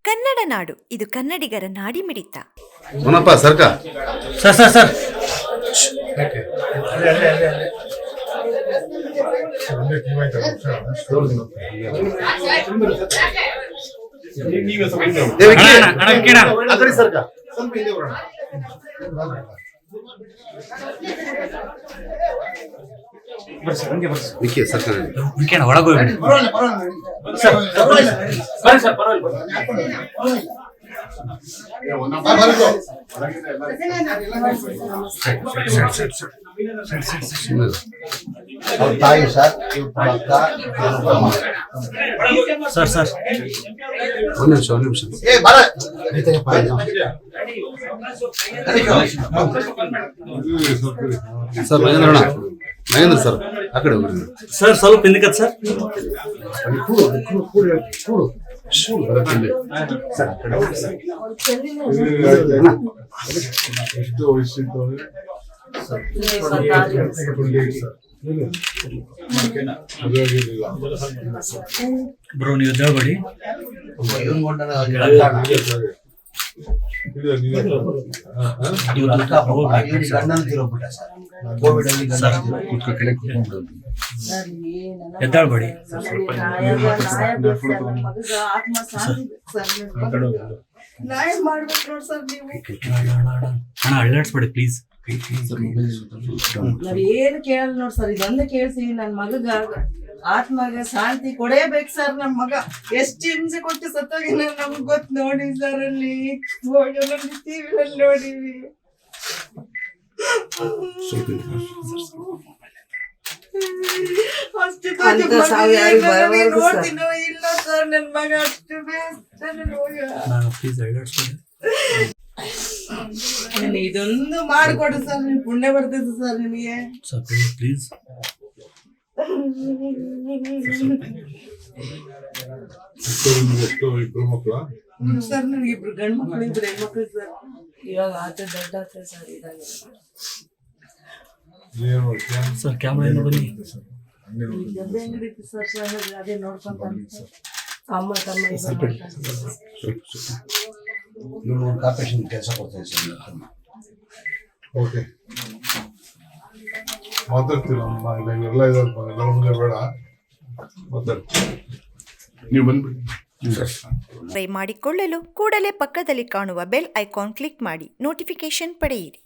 ಕನ್ನಡ ನಾಡು, ಇದು ಕನ್ನಡಿಗರ ನಾಡಿಮಿಡಿತ. ಅವನಪ್ಪ ಸರ್ಕ sir sir sir ಸರ್ಕ ಸ್ವಲ್ಪ ಹಿಂದೆ ಬರೋಣ. ವಿಕಿ ಸರ್ಕ ಒಳಗೆ ಹೋಗ್ಬಿಡಿ ತಾಯಿ ಸರ್ ಸರ್ ಸರ್ ಒಂದು ನಿಮಿಷ ಸರ್ ಮಹೇಂದ್ರ ಸರ್ ಆ ಕಡೆ ಹೋಗ್ರಿ ಸರ್ ಸ್ವಲ್ಪ ಹಿಂದಕ್ಕೆ ಸರ್ ಎಷ್ಟು ವಯಸ್ಸಿತ್ತು ಬ್ರೋ ನೀವು ಎದ್ದೇಳ್ಬೇಡಿ ಎದ್ದಾಳ್ಬೇಡಿ ಹಣ ಅಳ್ಳಾಡ್ಸ್ಬೇಡಿ ಪ್ಲೀಸ್. ನಾವ್ ಏನು ಕೇಳಲ್ ನೋಡ್ ಸರ್, ಇದೊಂದೇ ಕೇಳ್ಸಿ ನನ್ ಮಗಗ ಆತ್ಮಗ ಶಾಂತಿ ಕೊಡೇಬೇಕು ಸರ್. ನಮ್ ಮಗ ಎಷ್ಟ್ ಹಿಂಸೆ ಕೊಟ್ಟು ಸತ್ತೋಗಿ ನಮ್ಗ್ ಗೊತ್ತು ನೋಡಿ ಸರ್. ಅಲ್ಲಿ ಟಿವಿನಲ್ಲಿ ನೋಡಿವಿ. ನೋಡ್ತೀನೋ ಇಲ್ಲ ಸರ್, ನನ್ ಮಗ ಅಷ್ಟು ಪ್ಲೀಸ್ ಅಳ್ಳಾಡ್ಸ್ಬೇಡಿ. ಇದೊಂದು ಮಾಡ್ಕೊಡು ಸರ್, ನಿಮ್ ಪುಣ್ಯ ಬರ್ತೈತೆ ಸರ್ ನಿಮಗೆ ಸರ್ ಪ್ಲೀಸ್. ಸರ್ ನನಗೆ ಇಬ್ರು ಗಂಡು ಮಕ್ಕಳು ಇಬ್ರು ಹೆಣ್ಮಕ್ಳು ಸರ್. ಇವಾಗ ಆತ ದೊಡ್ಡ ಆತ ಸರ್. ಇದಾಗಿದೆ ಸರ್ ಕ್ಯಾಮ್ರಾ ಇಂದ ಬನ್ನಿ. ಡಬ್ಬೆ ಅಂಗಡಿ ಸರ್, ಅದೇ ನೋಡ್ಕೊಂತ ಅಮ್ಮ ತಮ್ಮ ಕಾರ್ಪೊರೇಷನ್ ಕೆಲಸ ಕೊಡ್ತೇನೆ ಸರ್. ಓಕೆ ಮಾತಾಡ್ತೀರ ಎಲ್ಲ ಎಲ್ಲರ ಮುಂದೆ ಬೇಡ ಮಾತಾಡ್ತೀವಿ. ನೀವು ಬಂದ್ಬಿಡಿ. ಮಾಡಿಕೊಳ್ಳಲು ಕೂಡಲೇ ಪಕ್ಕದಲ್ಲಿ ಕಾಣುವ ಬೆಲ್ ಐಕಾನ್ ಕ್ಲಿಕ್ ಮಾಡಿ ನೋಟಿಫಿಕೇಶನ್ ಪಡೆಯಿರಿ.